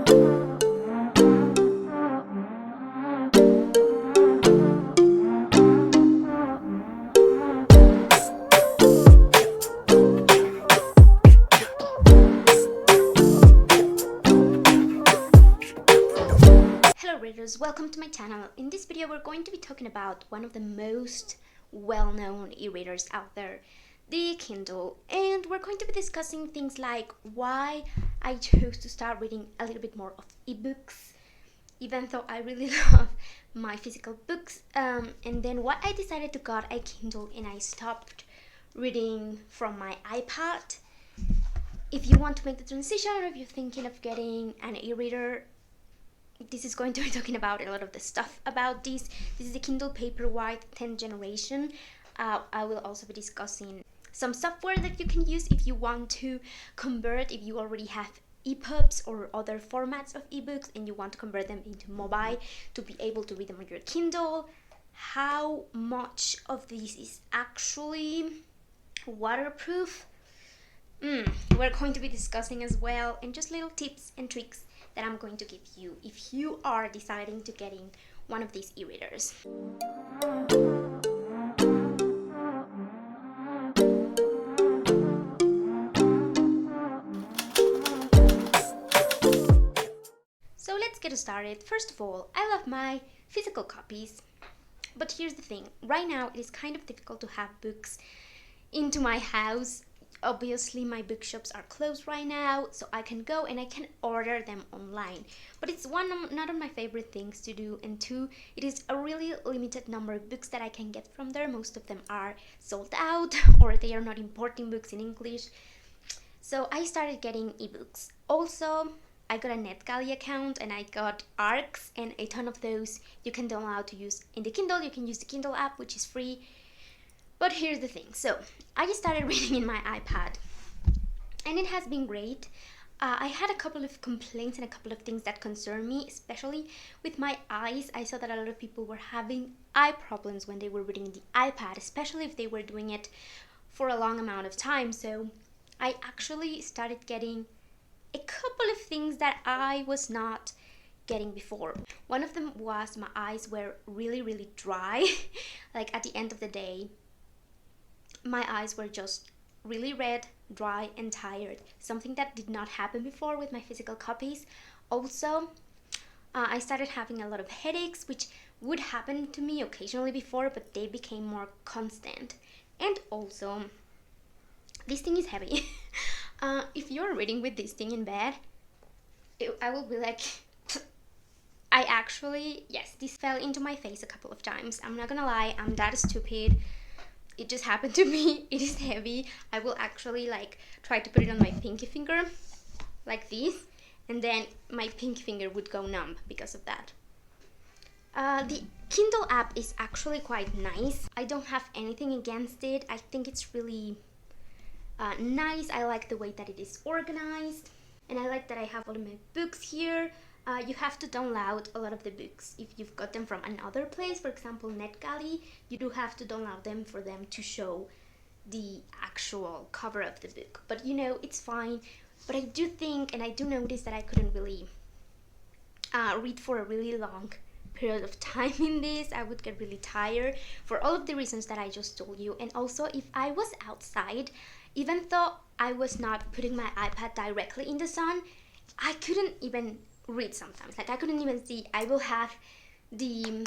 Hello readers, welcome to my channel. In this video we're going to be talking about one of the most well-known e-readers out there, the Kindle, and we're going to be discussing things like why I chose to start reading a little bit more of ebooks, even though I really love my physical books, and then why I decided to get a Kindle and I stopped reading from my iPad. If you want to make the transition, or if you're thinking of getting an e-reader, this is going to be talking about a lot of the stuff about this. This is the Kindle Paperwhite 10th generation. I will also be discussing some software that you can use if you want to convert, if you already have EPUBs or other formats of ebooks and you want to convert them into Mobi to be able to read them on your Kindle. How much of this is actually waterproof? We're going to be discussing as well, and just little tips and tricks that I'm going to give you if you are deciding to getting one of these e-readers. So let's get started. First of all, I love my physical copies, but here's the thing. Right now it is kind of difficult to have books into my house. Obviously my bookshops are closed right now, so I can go and I can order them online, but it's not of my favorite things to do, and two, it is a really limited number of books that I can get from there. Most of them are sold out or they are not importing books in English, so I started getting ebooks. Also, I got a Netgalley account and I got ARCs, and a ton of those you can download to use in the Kindle. You can use the Kindle app, which is free. But here's the thing, so I just started reading in my iPad and it has been great. I had a couple of complaints and a couple of things that concern me, especially with my eyes. I saw that a lot of people were having eye problems when they were reading the iPad, especially if they were doing it for a long amount of time. So I actually started getting a couple of things that I was not getting before. One of them was my eyes were really dry. Like at the end of the day, my eyes were just really red, dry, and tired. Something that did not happen before with my physical copies. Also, I started having a lot of headaches, which would happen to me occasionally before, but they became more constant. And also, this thing is heavy. If you're reading with this thing in bed, I will be like, yes, this fell into my face a couple of times. I'm not gonna lie, I'm that stupid. It just happened to me. It is heavy. I will actually try to put it on my pinky finger like this, and then my pinky finger would go numb because of that. The Kindle app is actually quite nice. I don't have anything against it. I think it's really nice. I like the way that it is organized, and I like that I have all of my books here. You have to download a lot of the books if you've got them from another place. For example, Netgalley, you do have to download them for them to show the actual cover of the book. But you know, it's fine. But I do think, and I do notice that I couldn't really read for a really long period of time in this. I would get really tired for all of the reasons that I just told you. And also, if I was outside, even though I was not putting my iPad directly in the sun, I couldn't even read sometimes. Like I couldn't even see. I will have the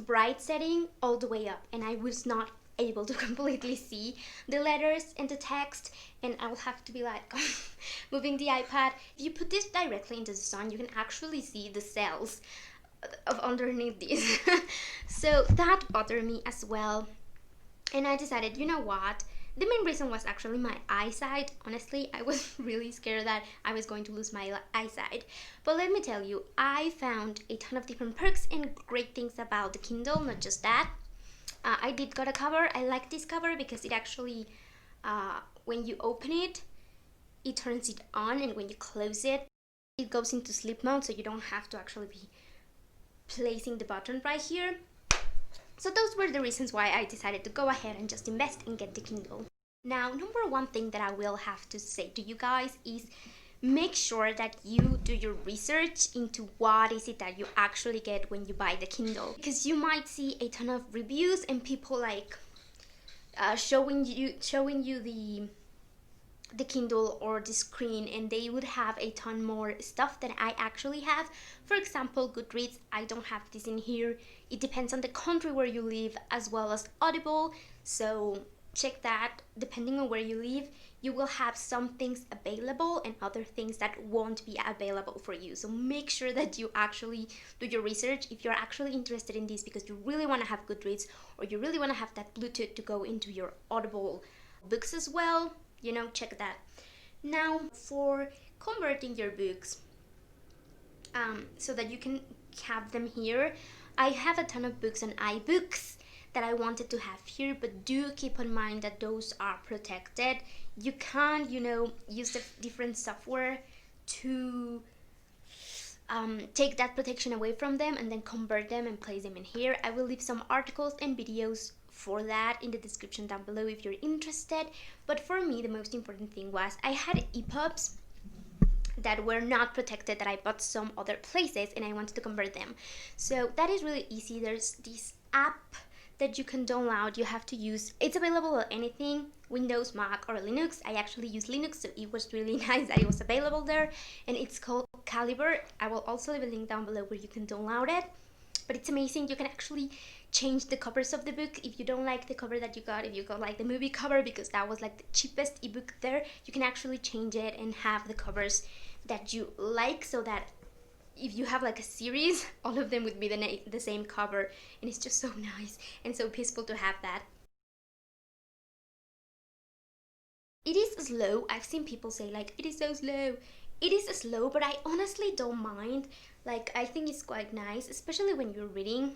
bright setting all the way up and I was not able to completely see the letters and the text, and I will have to be like moving the iPad. If you put this directly into the sun, you can actually see the cells of underneath this. So that bothered me as well, and I decided, you know what, the main reason was actually my eyesight. Honestly, I was really scared that I was going to lose my eyesight. But let me tell you, I found a ton of different perks and great things about the Kindle, not just that. I did got a cover. I like this cover because it actually, when you open it, it turns it on, and when you close it, it goes into sleep mode, so you don't have to actually be placing the button right here. So those were the reasons why I decided to go ahead and just invest and get the Kindle. Now, number one thing that I will have to say to you guys is make sure that you do your research into what is it that you actually get when you buy the Kindle, because you might see a ton of reviews and people like showing you the Kindle or the screen, and they would have a ton more stuff than I actually have. For example, Goodreads, I don't have this in here. It depends on the country where you live, as well as Audible, so check that. Depending on where you live, you will have some things available and other things that won't be available for you. So make sure that you actually do your research if you're actually interested in this, because you really want to have Goodreads, or you really want to have that Bluetooth to go into your Audible books as well. You know, check that. Now, for converting your books so that you can have them here, I have a ton of books on iBooks that I wanted to have here, but do keep in mind that those are protected. You can't, you know, use the different software to take that protection away from them and then convert them and place them in here. I will leave some articles and videos for that in the description down below if you're interested. But for me, the most important thing was I had EPUBs that were not protected that I bought some other places, and I wanted to convert them. So that is really easy. There's this app that you can download. You have to use, it's available on anything, Windows, Mac, or Linux. I actually use Linux, so it was really nice that it was available there, and it's called Calibre. I will also leave a link down below where you can download it. But it's amazing. You can actually change the covers of the book if you don't like the cover that you got. If you got like the Mobi cover, because that was like the cheapest ebook there, you can actually change it and have the covers that you like, so that if you have like a series, all of them would be the same cover, and it's just so nice and so peaceful to have that. It is slow. I've seen people say like, it is so slow. It is slow, but I honestly don't mind. Like, I think it's quite nice, especially when you're reading.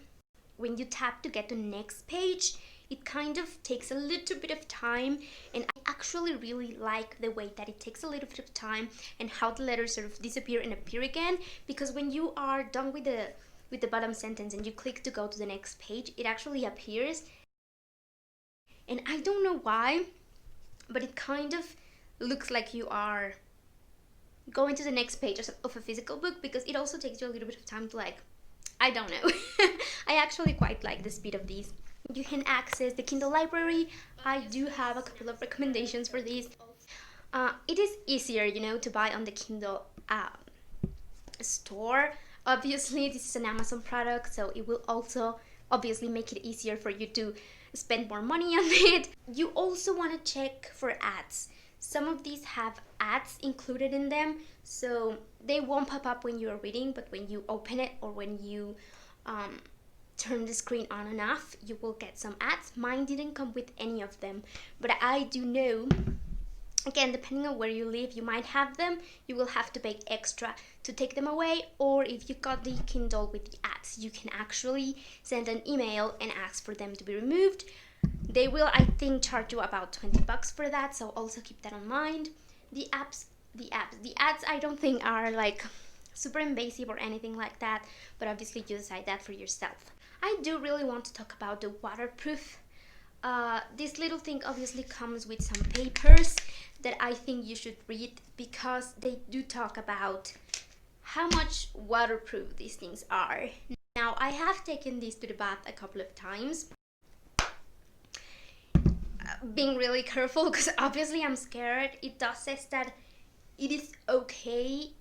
When you tap to get to the next page, it kind of takes a little bit of time, and I actually really like the way that it takes a little bit of time and how the letters sort of disappear and appear again, because when you are done with the bottom sentence and you click to go to the next page, it actually appears. And I don't know why, but it kind of looks like you are going to the next page of a physical book, because it also takes you a little bit of time to, like, I don't know. I actually quite like the speed of these. You can access the Kindle library. I do have a couple of recommendations for these. It is easier, you know, to buy on the Kindle store. Obviously, this is an Amazon product, so it will also obviously make it easier for you to spend more money on it. You also want to check for ads. Some of these have ads included in them, so they won't pop up when you're reading, but when you open it or when you turn the screen on and off, you will get some ads. Mine didn't come with any of them, but I do know, again, depending on where you live, you might have them. You will have to pay extra to take them away, or if you got the Kindle with the ads, you can actually send an email and ask for them to be removed. They will, I think, charge you about $20 for that, so also keep that in mind. The ads, I don't think are like super invasive or anything like that, but obviously you decide that for yourself. I do really want to talk about the waterproof. This little thing obviously comes with some papers that I think you should read, because they do talk about how much waterproof these things are. Now, I have taken these to the bath a couple of times, being really careful, because obviously I'm scared. It does say that it is okay,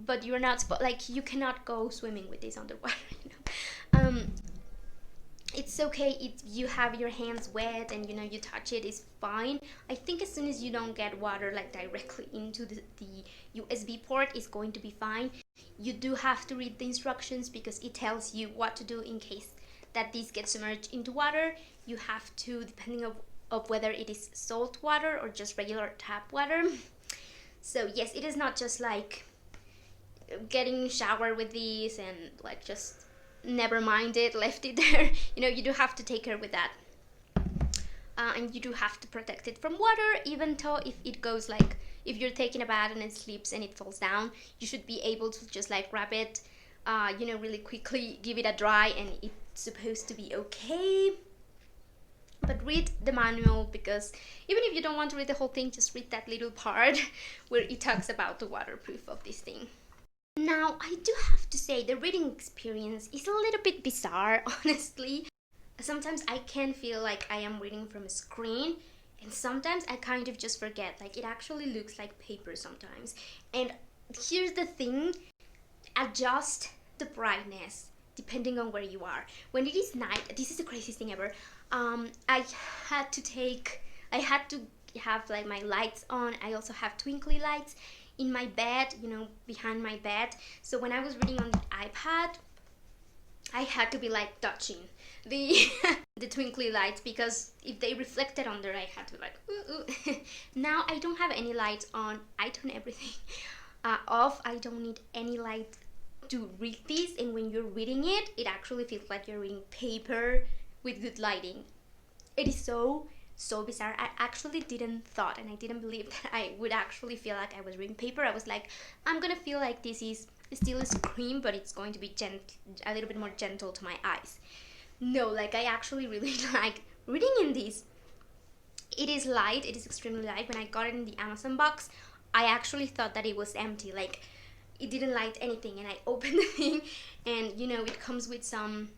but you're not like, you cannot go swimming with this underwater, you know. It's okay if you have your hands wet and, you know, you touch it, is fine. I think as soon as you don't get water like directly into the USB port, is going to be fine. You do have to read the instructions, because it tells you what to do in case that this gets submerged into water. You have to, depending of whether it is salt water or just regular tap water. So yes, it is not just like getting shower with these and like just never mind it, left it there. You know, you do have to take care with that. And you do have to protect it from water, even though if it goes like, if you're taking a bath and it slips and it falls down, you should be able to just like grab it, you know, really quickly, give it a dry, and it's supposed to be okay. But read the manual, because even if you don't want to read the whole thing, just read that little part where it talks about the waterproof of this thing. Now, I do have to say the reading experience is a little bit bizarre, honestly. Sometimes I can feel like I am reading from a screen, and sometimes I kind of just forget, like it actually looks like paper sometimes. And here's the thing, adjust the brightness depending on where you are. When it is night, this is the craziest thing ever. I had to have like my lights on. I also have twinkly lights in my bed, behind my bed. So when I was reading on the iPad, I had to be like touching the the twinkly lights, because if they reflected on there, I had to be like ooh. Now I don't have any lights on. I turn everything off. I don't need any light to read this, and when you're reading it, it actually feels like you're reading paper with good lighting. It is so bizarre. I actually didn't thought, and I didn't believe that I would actually feel like I was reading paper. I was like, I'm gonna feel like this is still a screen, but it's going to be a little bit more gentle to my eyes. No, like I actually really like reading in this. It is light, it is extremely light. When I got it in the Amazon box, I actually thought that it was empty, like it didn't light anything, and I opened the thing, and it comes with some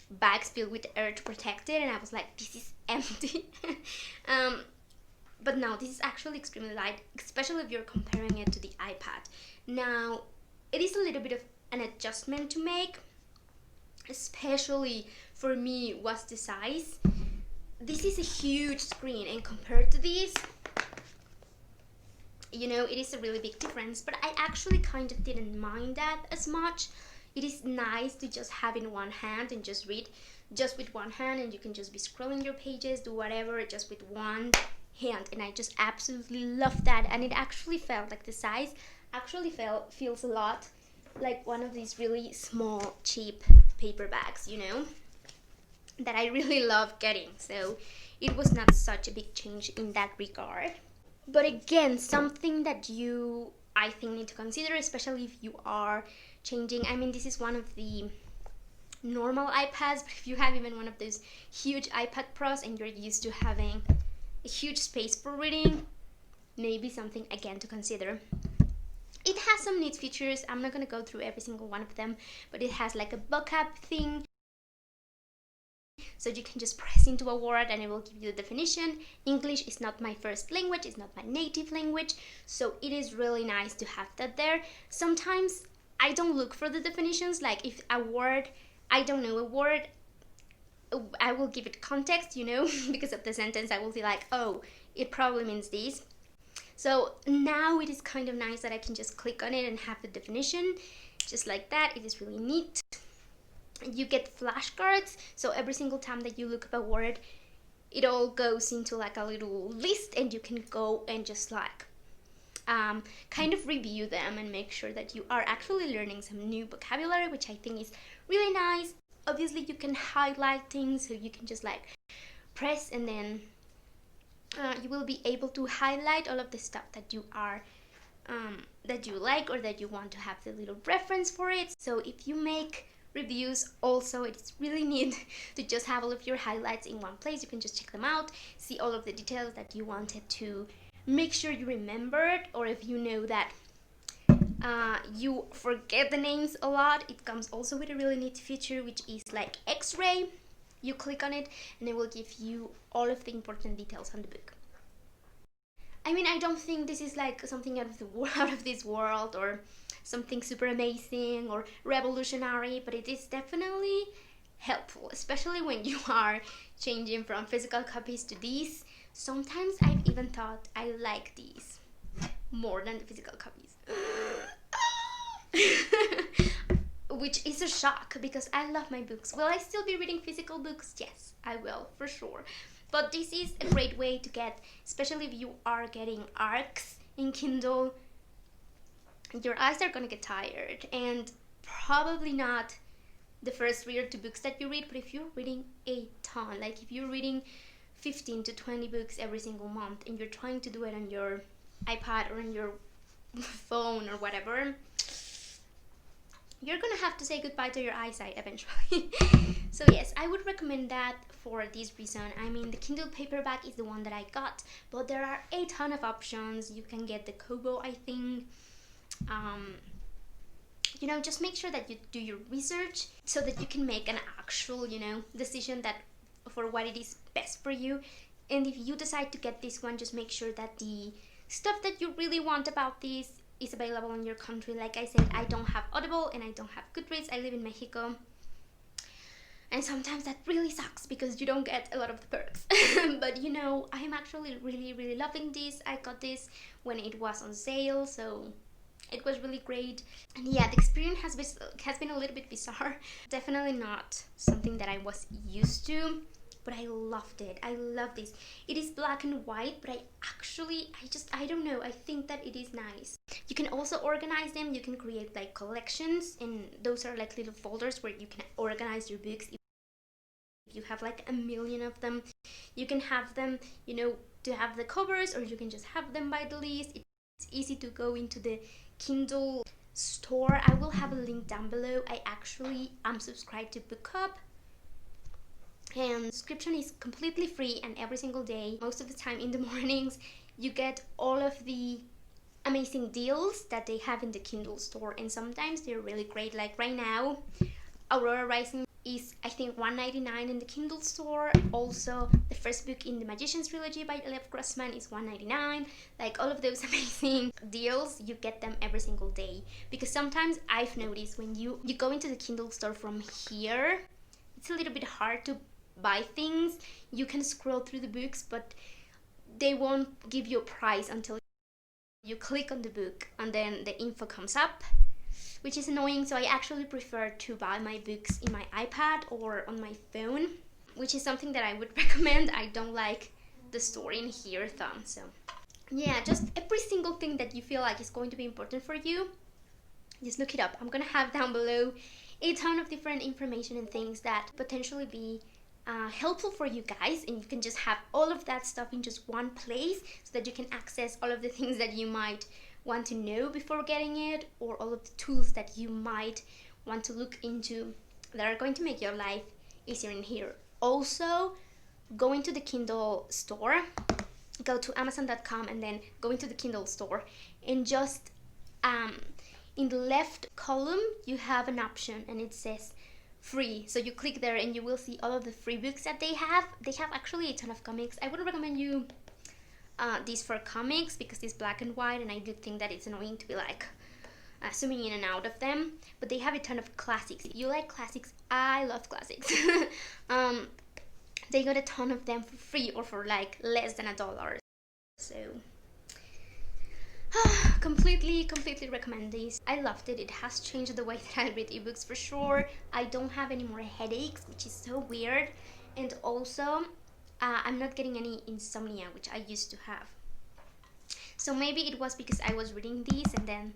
bags filled with air to protect it, and I was like, this is empty. But no, this is actually extremely light, especially if you're comparing it to the iPad. Now, it is a little bit of an adjustment to make, especially for me, was the size. This is a huge screen, and compared to this, it is a really big difference, but I actually kind of didn't mind that as much. It is nice to just have in one hand and just read just with one hand, and you can just be scrolling your pages, do whatever, just with one hand, and I just absolutely love that. And it actually felt like the size actually feels a lot like one of these really small, cheap paper bags, that I really love getting. So it was not such a big change in that regard. But again, something that I think, need to consider, especially if you are changing. I mean, this is one of the normal iPads, but if you have even one of those huge iPad Pros and you're used to having a huge space for reading, maybe something again to consider. It has some neat features. I'm not going to go through every single one of them, but it has like a vocab thing, so you can just press into a word and it will give you the definition. English is not my first language, it's not my native language, so it is really nice to have that there. Sometimes I don't look for the definitions, like if a word, I don't know a word, I will give it context, because of the sentence. I will be like, oh, it probably means this. So now it is kind of nice that I can just click on it and have the definition just like that. It is really neat. You get flashcards, so every single time that you look up a word, it all goes into like a little list, and you can go and just like kind of review them and make sure that you are actually learning some new vocabulary, which I think is really nice. Obviously you can highlight things, so you can just like press, and then you will be able to highlight all of the stuff that you are that you like, or that you want to have the little reference for it. So if you make reviews also, it's really neat to just have all of your highlights in one place. You can just check them out, see all of the details that you wanted to make sure you remembered, or if you know that you forget the names a lot, it comes also with a really neat feature, which is like X-ray. You click on it and it will give you all of the important details on the book. I mean, I don't think this is like something out of this world, or something super amazing or revolutionary, but it is definitely helpful, especially when you are changing from physical copies to these. Sometimes I've even thought I like these more than the physical copies. Which is a shock, because I love my books. Will I still be reading physical books? Yes, I will, for sure. But this is a great way to get, especially if you are getting ARCs in Kindle, your eyes are gonna get tired, and probably not the first reader to books that you read, but if you're reading a ton, like if you're reading 15 to 20 books every single month, and you're trying to do it on your iPad or on your phone or whatever, you're gonna have to say goodbye to your eyesight eventually. So yes, I would recommend that for this reason. I mean, the Kindle paperback is the one that I got, but there are a ton of options. You can get the Kobo, I think. You know, just make sure that you do your research so that you can make an actual, you know, decision that for what it is best for you. And if you decide to get this one, just make sure that the stuff that you really want about this is available in your country. Like I said, I don't have Audible and I don't have Goodreads. I live in Mexico. And sometimes that really sucks because you don't get a lot of the perks. But you know, I'm actually really loving this. I got this when it was on sale, so it was really great. And yeah, the experience has been a little bit bizarre. Definitely not something that I was used to, but I loved it. I love this. It is black and white, but I don't know, I think that it is nice. You can also organize them. You can create like collections, and those are like little folders where you can organize your books. If you have like a million of them, you can have them, you know, to have the covers, or you can just have them by the list. It's easy to go into the Kindle store. I will have a link down below. I actually am subscribed to BookBub, and subscription is completely free, and every single day, most of the time in the mornings, you get all of the amazing deals that they have in the Kindle store, and sometimes they're really great. Like right now, Aurora Rising is, I think, $1.99 in the Kindle store. Also, the first book in the Magician's Trilogy by Lev Grossman is $1.99. Like all of those amazing deals, you get them every single day. Because sometimes I've noticed when you go into the Kindle store from here, it's a little bit hard to buy things. You can scroll through the books, but they won't give you a price until you click on the book, and then the info comes up, which is annoying. So I actually prefer to buy my books in my iPad or on my phone, which is something that I would recommend. I don't like the store in here thumb. So yeah, just every single thing that you feel like is going to be important for you, just look it up. I'm gonna have down below a ton of different information and things that potentially be helpful for you guys, and you can just have all of that stuff in just one place so that you can access all of the things that you might want to know before getting it, or all of the tools that you might want to look into that are going to make your life easier in here. Also, go into the Kindle store, go to Amazon.com and then go into the Kindle store, and just in the left column you have an option and it says free. So you click there and you will see all of the free books that they have. They have actually a ton of comics. I would recommend you these for comics because it's black and white, and I do think that it's annoying to be like zooming in and out of them. But they have a ton of classics. If you like classics, I love classics. They got a ton of them for free or for like less than $1. So completely recommend this. I loved it. It has changed the way that I read ebooks for sure. I don't have any more headaches, which is so weird. And also I'm not getting any insomnia, which I used to have. So maybe it was because I was reading these, and then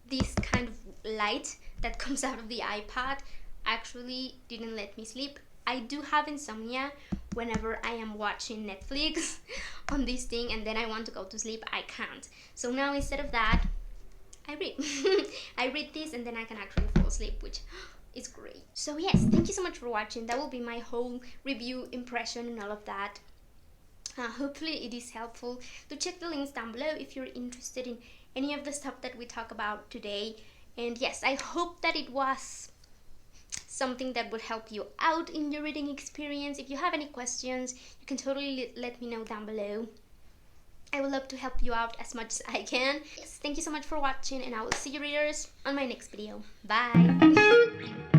this kind of light that comes out of the iPad actually didn't let me sleep. I do have insomnia whenever I am watching Netflix on this thing, and then I want to go to sleep. I can't. So now instead of that, I read. I read this, and then I can actually fall asleep, which is great. So yes, thank you so much for watching. That will be my whole review, impression, and all of that. Hopefully it is helpful. To check the links down below if you're interested in any of the stuff that we talk about today. And yes, I hope that it was something that would help you out in your reading experience. If you have any questions, you can totally let me know down below. I would love to help you out as much as I can. Yes, thank you so much for watching, and I will see you readers on my next video. Bye!